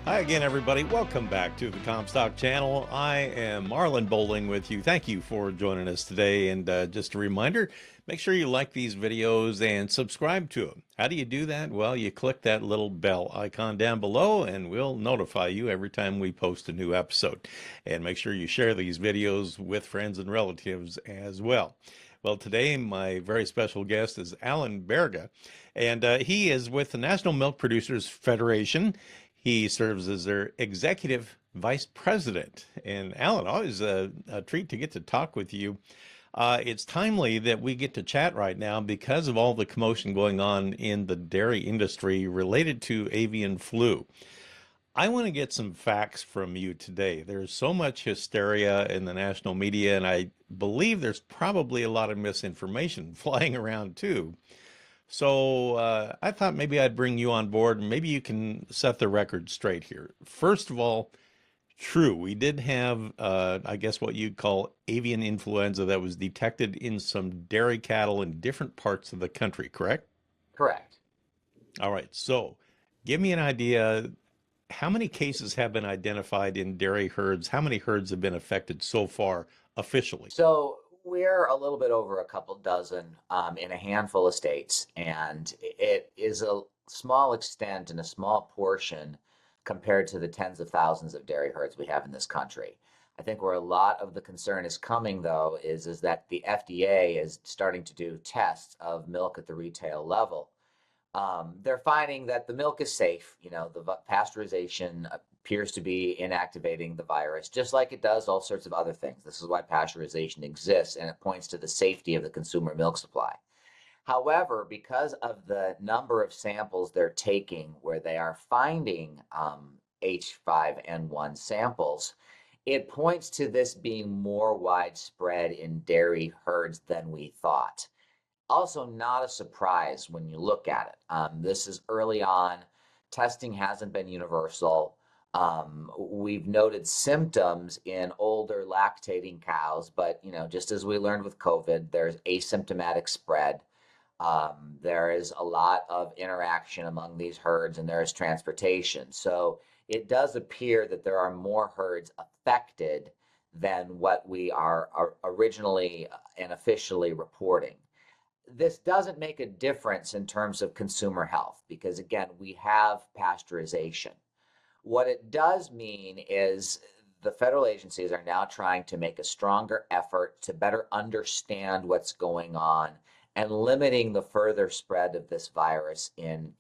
Hi again, everybody. Welcome back to the Comstock channel. I am Marlin Bowling with you. Thank you for joining us today. And just a reminder, make sure you like these videos and subscribe to them. How do you do that? Well, you click that little bell icon down below and we'll notify you every time we post a new episode. And make sure you share these videos with friends and relatives as well. Well, today my very special guest is Alan Berga, and he is with the National Milk Producers Federation. He serves as their executive vice president. And Alan, always a treat to get to talk with you. It's timely that we get to chat right now because of all the commotion going on in the dairy industry related to avian flu. I want to get some facts from you today. There's so much hysteria in the national media, and I believe there's probably a lot of misinformation flying around too. So I thought maybe I'd bring you on board and maybe you can set the record straight here. First of all, true, we did have, I guess, what you'd call avian influenza that was detected in some dairy cattle in different parts of the country, correct? Correct. All right, so give me an idea. How many cases have been identified in dairy herds? How many herds have been affected so far officially? So we're a little bit over a couple dozen in a handful of states, and it is a small extent and a small portion compared to the tens of thousands of dairy herds we have in this country. I think where a lot of the concern is coming, though, is that the FDA is starting to do tests of milk at the retail level. They're finding that the milk is safe. You know, the pasteurization appears to be inactivating the virus, just like it does all sorts of other things. This is why pasteurization exists, and it points to the safety of the consumer milk supply. However, because of the number of samples they're taking where they are finding H5N1 samples, it points to this being more widespread in dairy herds than we thought. Also, not a surprise when you look at it. This is early on. Testing hasn't been universal. We've noted symptoms in older lactating cows, but just as we learned with COVID, there's asymptomatic spread. There is a lot of interaction among these herds, and there is transportation. So it does appear that there are more herds affected than what we are originally and officially reporting. This doesn't make a difference in terms of consumer health because, again, we have pasteurization. What it does mean is the federal agencies are now trying to make a stronger effort to better understand what's going on and limiting the further spread of this virus in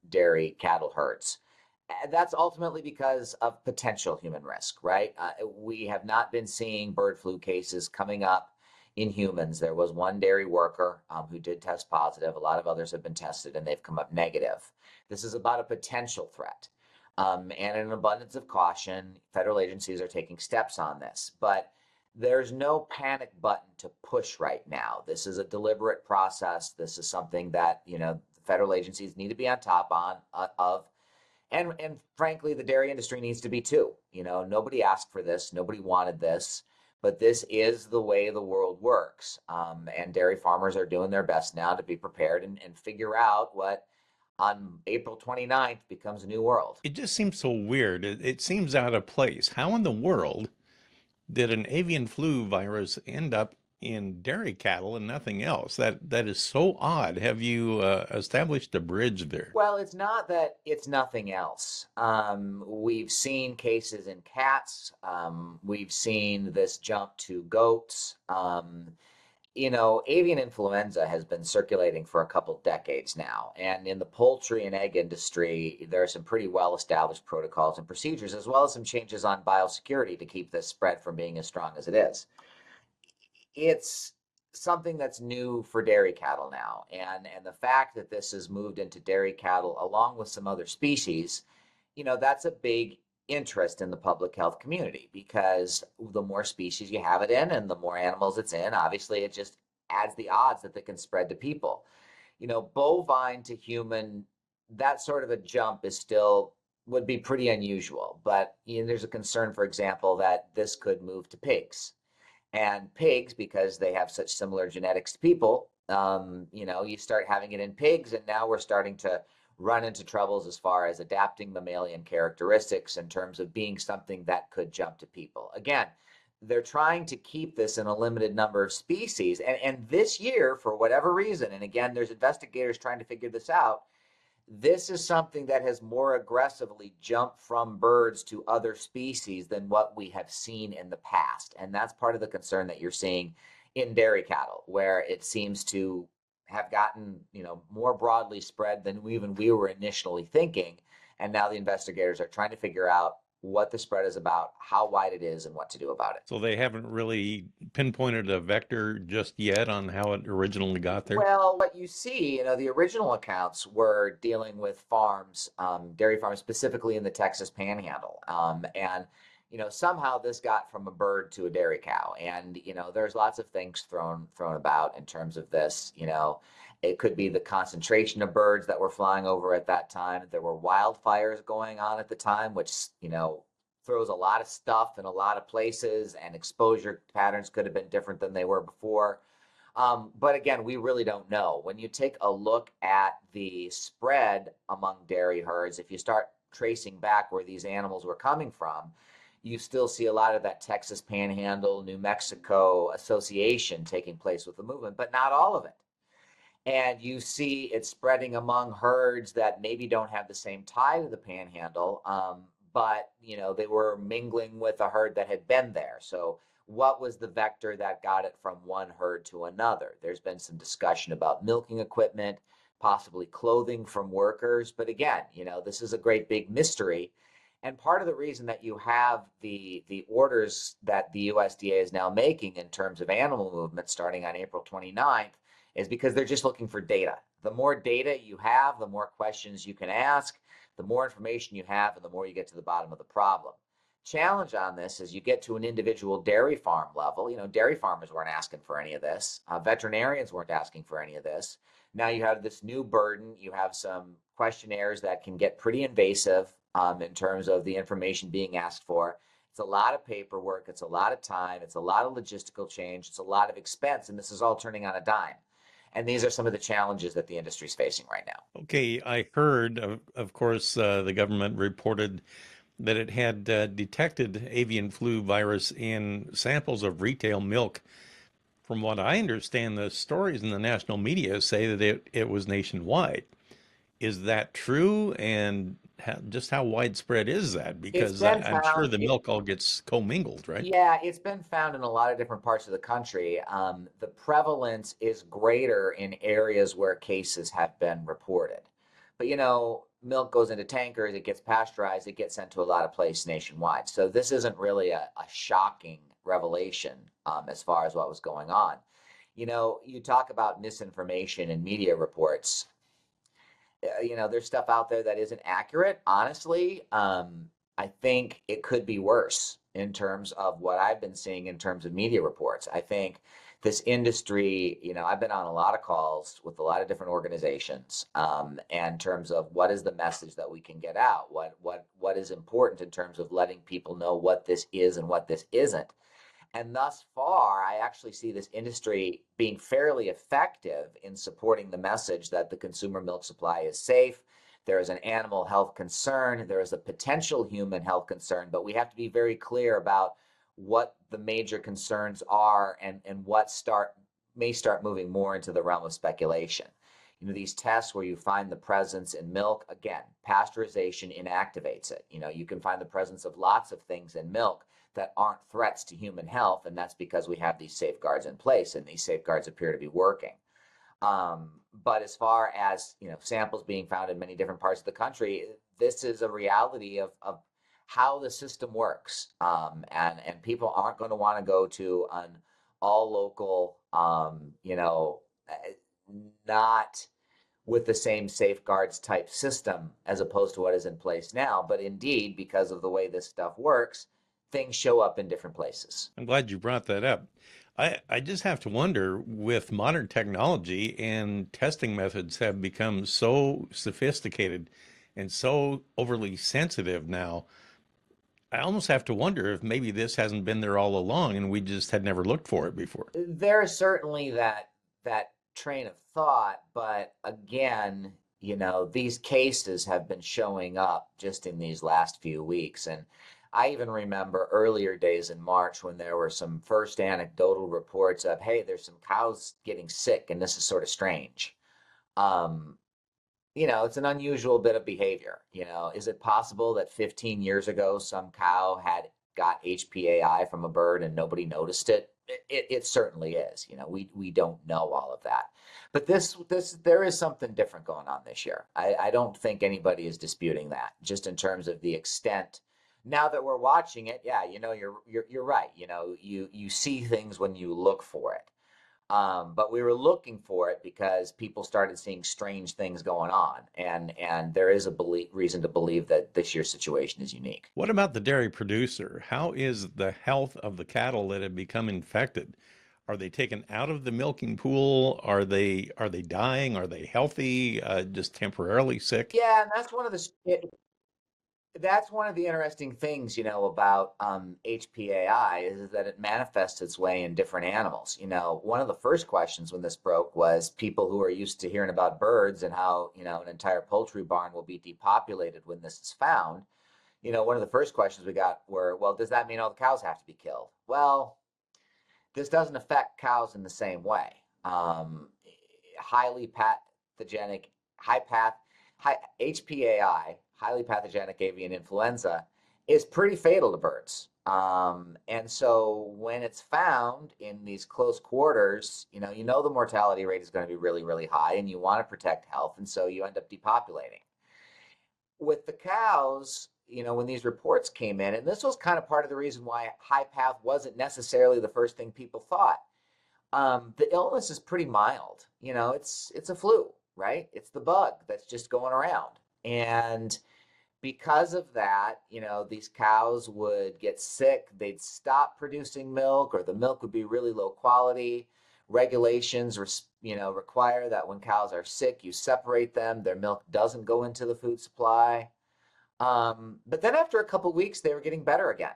dairy cattle herds. And that's ultimately because of potential human risk, right? We have not been seeing bird flu cases coming up in humans. There was one dairy worker who did test positive. A lot of others have been tested and they've come up negative. This is about a potential threat. And in an abundance of caution, federal agencies are taking steps on this. But there's no panic button to push right now. This is a deliberate process. This is something that, the federal agencies need to be on top of. And frankly, the dairy industry needs to be too. Nobody asked for this. Nobody wanted this. But this is the way the world works. And dairy farmers are doing their best now to be prepared and figure out what on April 29th becomes a new world. It just seems so weird. It seems out of place. How in the world did an avian flu virus end up in dairy cattle and nothing else? That is so odd. Have you established a bridge there? Well, it's not that it's nothing else. We've seen cases in cats. We've seen this jump to goats. Avian influenza has been circulating for a couple decades now. And in the poultry and egg industry, there are some pretty well established protocols and procedures, as well as some changes on biosecurity to keep this spread from being as strong as it is. It's something that's new for dairy cattle now. And the fact that this has moved into dairy cattle along with some other species, that's a big interest in the public health community because the more species you have it in and the more animals it's in, obviously it just adds the odds that they can spread to people. Bovine to human, that sort of a jump is still would be pretty unusual. But there's a concern, for example, that this could move to pigs. And pigs, because they have such similar genetics to people, you start having it in pigs, and now we're starting to run into troubles as far as adapting mammalian characteristics in terms of being something that could jump to people. Again, they're trying to keep this in a limited number of species. And this year, for whatever reason, and again, there's investigators trying to figure this out, this is something that has more aggressively jumped from birds to other species than what we have seen in the past. And that's part of the concern that you're seeing in dairy cattle, where it seems to have gotten, more broadly spread than even we were initially thinking. And now the investigators are trying to figure out what the spread is about, how wide it is, and what to do about it. So they haven't really pinpointed a vector just yet on how it originally got there. Well, what you see, the original accounts were dealing with farms, dairy farms, specifically in the Texas Panhandle. And, somehow this got from a bird to a dairy cow. And, there's lots of things thrown about in terms of this. It could be the concentration of birds that were flying over at that time. There were wildfires going on at the time, which, throws a lot of stuff in a lot of places, and exposure patterns could have been different than they were before. But again, we really don't know. When you take a look at the spread among dairy herds, if you start tracing back where these animals were coming from, you still see a lot of that Texas Panhandle, New Mexico association taking place with the movement, but not all of it. And you see it spreading among herds that maybe don't have the same tie to the Panhandle, but they were mingling with a herd that had been there. So what was the vector that got it from one herd to another? There's been some discussion about milking equipment, possibly clothing from workers. But again, this is a great big mystery. And part of the reason that you have the orders that the USDA is now making in terms of animal movement starting on April 29th is because they're just looking for data. The more data you have, the more questions you can ask, the more information you have, and the more you get to the bottom of the problem. Challenge on this is you get to an individual dairy farm level. Dairy farmers weren't asking for any of this. Veterinarians weren't asking for any of this. Now you have this new burden. You have some questionnaires that can get pretty invasive in terms of the information being asked for. It's a lot of paperwork. It's a lot of time. It's a lot of logistical change. It's a lot of expense. And this is all turning on a dime. And these are some of the challenges that the industry is facing right now. Okay, I heard, of course, the government reported that it had detected avian flu virus in samples of retail milk. From what I understand, the stories in the national media say that it was nationwide. Is that true? And just how widespread is that? It's Because been I'm sure found, the milk all gets commingled, right? yeah, it's been found in a lot of different parts of the country. The prevalence is greater in areas where cases have been reported. But milk goes into tankers, it gets pasteurized, it gets sent to a lot of places nationwide. So this isn't really a shocking revelation as far as what was going on. You talk about misinformation in media reports. There's stuff out there that isn't accurate. Honestly, I think it could be worse in terms of what I've been seeing in terms of media reports. I think this industry, I've been on a lot of calls with a lot of different organizations, and in terms of what is the message that we can get out, what is important in terms of letting people know what this is and what this isn't. And thus far, I actually see this industry being fairly effective in supporting the message that the consumer milk supply is safe. There is an animal health concern. There is a potential human health concern, but we have to be very clear about what the major concerns are and what may start moving more into the realm of speculation. These tests where you find the presence in milk, again, pasteurization inactivates it. You can find the presence of lots of things in milk that aren't threats to human health, and that's because we have these safeguards in place, and these safeguards appear to be working. But as far as samples being found in many different parts of the country, this is a reality of how the system works, and people aren't going to want to go to an all local, not with the same safeguards type system as opposed to what is in place now. But indeed, because of the way this stuff works, things show up in different places. I'm glad you brought that up. I just have to wonder, with modern technology and testing methods have become so sophisticated and so overly sensitive now, I almost have to wonder if maybe this hasn't been there all along and we just had never looked for it before. There's certainly that train of thought, but again, these cases have been showing up just in these last few weeks. And I even remember earlier days in March when there were some first anecdotal reports of, hey, there's some cows getting sick, and this is sort of strange. Um, it's an unusual bit of behavior. Is it possible that 15 years ago some cow had got HPAI from a bird and nobody noticed it? It certainly is. We don't know all of that. But there is something different going on this year. I don't think anybody is disputing that, just in terms of the extent. Now that we're watching it, yeah, you're right. You see things when you look for it. But we were looking for it because people started seeing strange things going on, and there is a reason to believe that this year's situation is unique. What about the dairy producer? How is the health of the cattle that have become infected? Are they taken out of the milking pool? Are they dying? Are they healthy? Just temporarily sick? Yeah, and that's one of the interesting things, about HPAI is that it manifests its way in different animals. One of the first questions when this broke was people who are used to hearing about birds and how, an entire poultry barn will be depopulated when this is found. One of the first questions we got were, well, does that mean all the cows have to be killed? Well, this doesn't affect cows in the same way. Highly pathogenic, high HPAI, highly pathogenic avian influenza, is pretty fatal to birds. And so when it's found in these close quarters, the mortality rate is going to be really, really high, and you want to protect health, and so you end up depopulating. With the cows, when these reports came in, and this was kind of part of the reason why high path wasn't necessarily the first thing people thought. The illness is pretty mild. It's a flu, right? It's the bug that's just going around. And because of that, these cows would get sick, they'd stop producing milk, or the milk would be really low quality. Regulations, require that when cows are sick, you separate them, their milk doesn't go into the food supply. But then after a couple weeks, they were getting better again.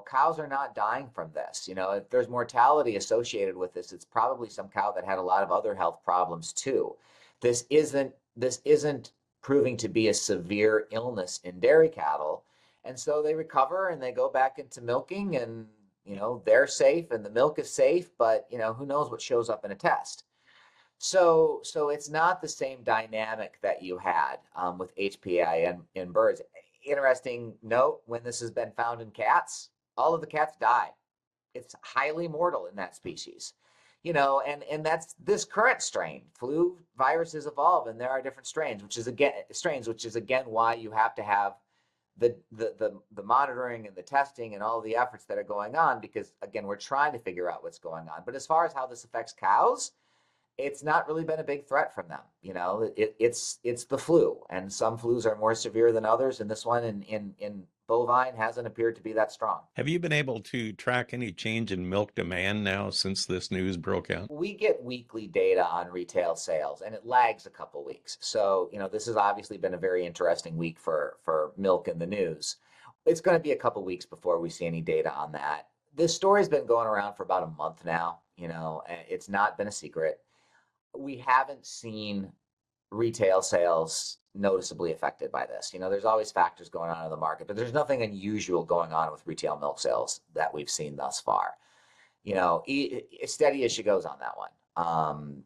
Cows are not dying from this. If there's mortality associated with this, it's probably some cow that had a lot of other health problems too. This isn't proving to be a severe illness in dairy cattle. And so they recover and they go back into milking, and they're safe and the milk is safe, but who knows what shows up in a test. So it's not the same dynamic that you had with HPI in birds. Interesting note, when this has been found in cats, all of the cats die. It's highly mortal in that species. And that's this current strain. Flu viruses evolve, and there are different strains, which is again why you have to have the monitoring and the testing and all the efforts that are going on, because again, we're trying to figure out what's going on. But as far as how this affects cows, it's not really been a big threat from them. It's the flu, and some flus are more severe than others, and this one in bovine hasn't appeared to be that strong. Have you been able to track any change in milk demand now since this news broke out? We get weekly data on retail sales, and it lags a couple weeks. So, this has obviously been a very interesting week for milk in the news. It's going to be a couple weeks before we see any data on that. This story's been going around for about a month now. And it's not been a secret. We haven't seen retail sales noticeably affected by this. There's always factors going on in the market, but there's nothing unusual going on with retail milk sales that we've seen thus far. Steady as she goes on that one.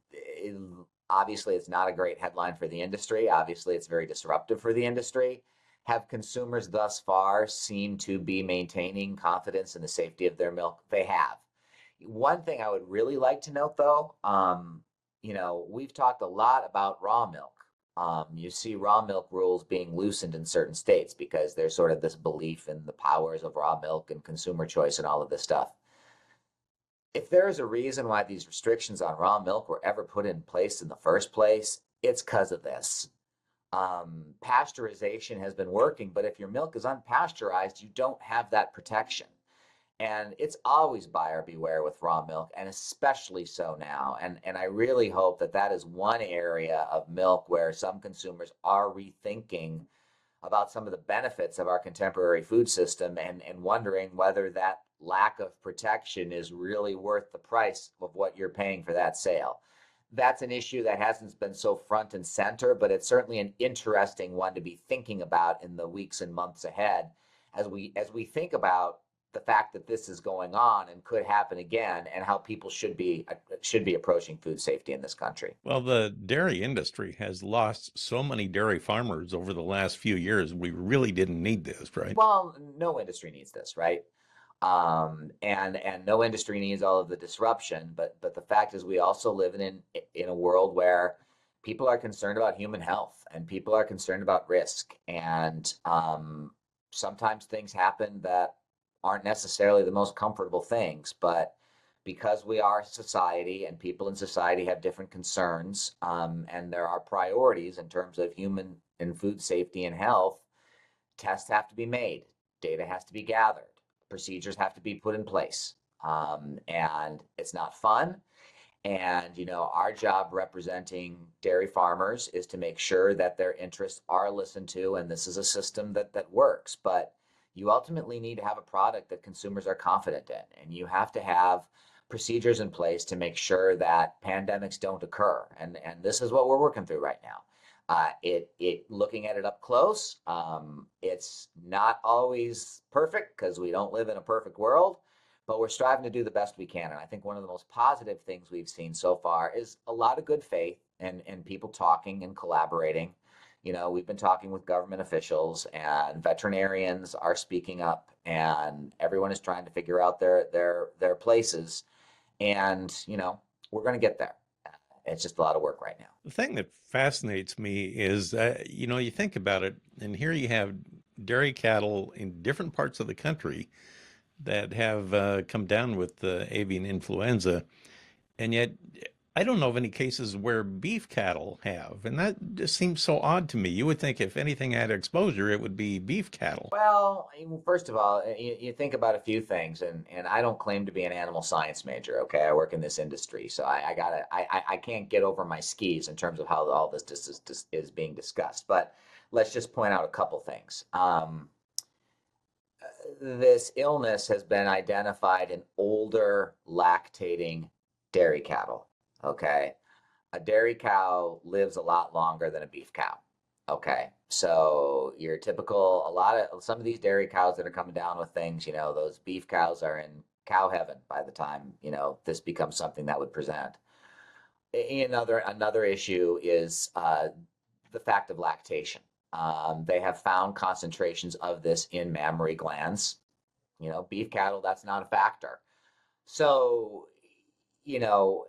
Obviously, it's not a great headline for the industry. Obviously, it's very disruptive for the industry. Have consumers thus far seemed to be maintaining confidence in the safety of their milk? They have. One thing I would really like to note, though, we've talked a lot about raw milk. You see raw milk rules being loosened in certain states because there's sort of this belief in the powers of raw milk and consumer choice and all of this stuff. If there is a reason why these restrictions on raw milk were ever put in place in the first place, it's because of this. Pasteurization has been working, but if your milk is unpasteurized, you don't have that protection. And it's always buyer beware with raw milk, and especially so now. And I really hope that is one area of milk where some consumers are rethinking about some of the benefits of our contemporary food system, and wondering whether that lack of protection is really worth the price of what you're paying for that sale. that's an issue that hasn't been so front and center, but it's certainly an interesting one to be thinking about in the weeks and months ahead as we think about the fact that this is going on and could happen again, and how people should be approaching food safety in this country. Well, the dairy industry has lost so many dairy farmers over the last few years. We really didn't need this, right? Well, no industry needs this, right? And no industry needs all of the disruption. But the fact is, we also live in a world where people are concerned about human health and people are concerned about risk. And sometimes things happen that aren't necessarily the most comfortable things, but because we are a society and people in society have different concerns, and there are priorities in terms of human and food safety and health, tests have to be made, data has to be gathered, procedures have to be put in place. And it's not fun. And, our job representing dairy farmers is to make sure that their interests are listened to, and this is a system that works. But you ultimately need to have a product that consumers are confident in, and you have to have procedures in place to make sure that pandemics don't occur. And this is what we're working through right now. It looking at it up close, it's not always perfect because we don't live in a perfect world, but we're striving to do the best we can. And I think one of the most positive things we've seen so far is a lot of good faith and people talking and collaborating. We've been talking with government officials, and veterinarians are speaking up, and everyone is trying to figure out their places. And we're going to get there. It's just a lot of work right now. The thing that fascinates me is, you think about it, and here you have dairy cattle in different parts of the country that have come down with the avian influenza, and yet I don't know of any cases where beef cattle have, and that just seems so odd to me. You would think if anything had exposure, it would be beef cattle. Well, first of all, you think about a few things, and I don't claim to be an animal science major. Okay, I work in this industry, so I can't get over my skis in terms of how all this is being discussed. But let's just point out a couple things. This illness has been identified in older lactating dairy cattle. Okay, a dairy cow lives a lot longer than a beef cow. Okay, so your typical, some of these dairy cows that are coming down with things, those beef cows are in cow heaven by the time, this becomes something that would present. Another issue is the fact of lactation. They have found concentrations of this in mammary glands. Beef cattle, that's not a factor. So, you know,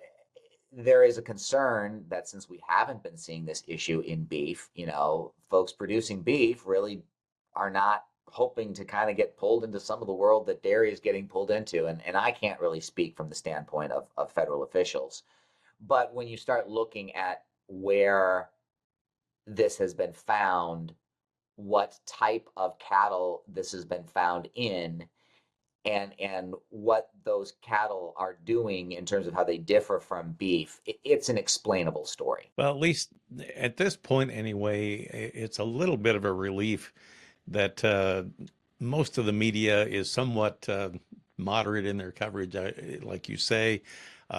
there is a concern that since we haven't been seeing this issue in beef, folks producing beef really are not hoping to kind of get pulled into some of the world that dairy is getting pulled into. And I can't really speak from the standpoint of federal officials. But when you start looking at where this has been found, what type of cattle this has been found in, and what those cattle are doing in terms of how they differ from beef, it's an explainable story. Well, at least at this point, anyway, it's a little bit of a relief that most of the media is somewhat moderate in their coverage. Like you say,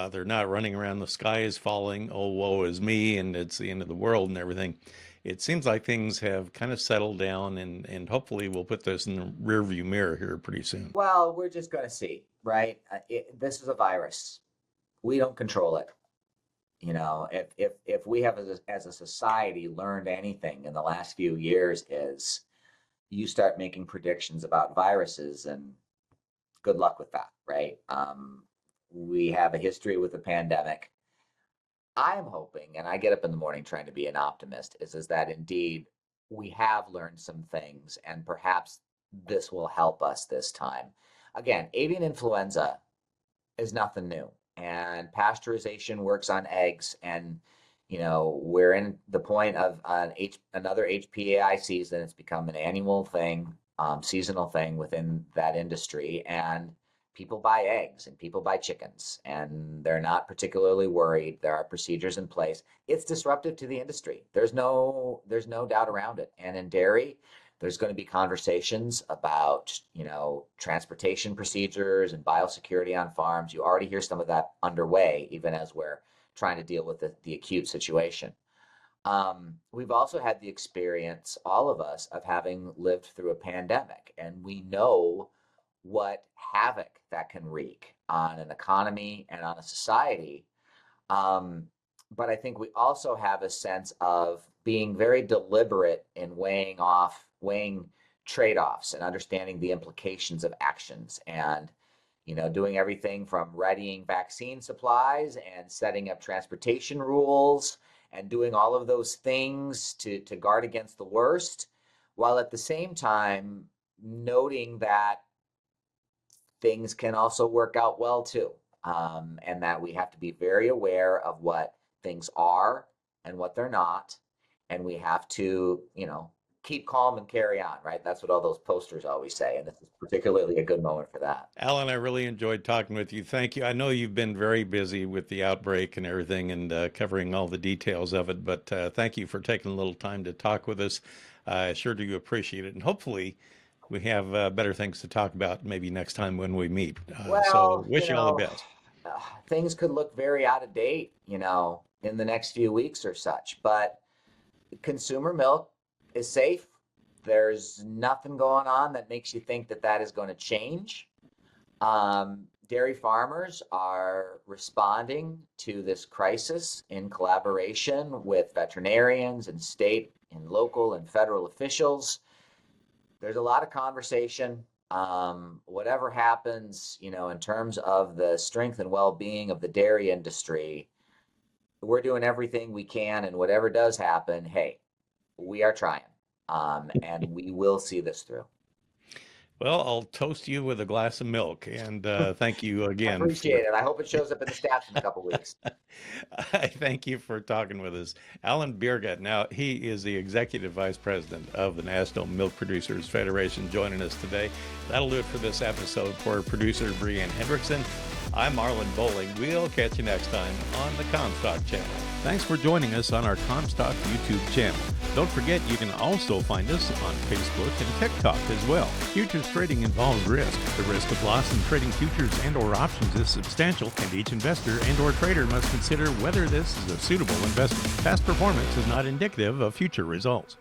they're not running around the sky is falling, oh, woe is me, and it's the end of the world and everything. It seems like things have kind of settled down, and hopefully we'll put this in the rearview mirror here pretty soon. Well, we're just going to see, right? This is a virus. We don't control it. If we have as a society learned anything in the last few years, is you start making predictions about viruses, and good luck with that, right? We have a history with the pandemic. I'm hoping, and I get up in the morning trying to be an optimist, is that indeed we have learned some things, and perhaps this will help us this time. Again, avian influenza is nothing new, and pasteurization works on eggs, and we're in the point of another HPAI season. It's become an annual thing, seasonal thing within that industry, and people buy eggs and people buy chickens, and they're not particularly worried. There are procedures in place. It's disruptive to the industry. There's no doubt around it. And in dairy, there's going to be conversations about, transportation procedures and biosecurity on farms. You already hear some of that underway, even as we're trying to deal with the acute situation. We've also had the experience, all of us, of having lived through a pandemic, and we know what havoc that can wreak on an economy and on a society. Um, but I think we also have a sense of being very deliberate in weighing trade-offs and understanding the implications of actions and doing everything from readying vaccine supplies and setting up transportation rules and doing all of those things to guard against the worst, while at the same time noting that things can also work out well too. And that we have to be very aware of what things are and what they're not. And we have to, keep calm and carry on, right? That's what all those posters always say. And this is particularly a good moment for that. Alan, I really enjoyed talking with you. Thank you. I know you've been very busy with the outbreak and everything and covering all the details of it, but thank you for taking a little time to talk with us. I sure do appreciate it. And hopefully we have better things to talk about maybe next time when we meet. So Well, wish you all the best. things could look very out of date, in the next few weeks or such, but consumer milk is safe. There's nothing going on that makes you think that that is going to change. Dairy farmers are responding to this crisis in collaboration with veterinarians and state and local and federal officials. There's a lot of conversation. Whatever happens, in terms of the strength and well-being of the dairy industry, we're doing everything we can, and whatever does happen, hey, we are trying, and we will see this through. Well, I'll toast you with a glass of milk, and thank you I again appreciate for. it. I hope it shows up in the stats in a couple weeks. I thank you for talking with us. Alan Biergat, now he is the Executive Vice President of the National Milk Producers Federation, joining us today. That'll do it for this episode. For producer Brianne Hendrickson, I'm Marlin Bowling. We'll catch you next time on the Comstock Channel. Thanks for joining us on our Comstock YouTube channel. Don't forget you can also find us on Facebook and TikTok as well. Futures trading involves risk. The risk of loss in trading futures and or options is substantial, and each investor and or trader must consider whether this is a suitable investment. Past performance is not indicative of future results.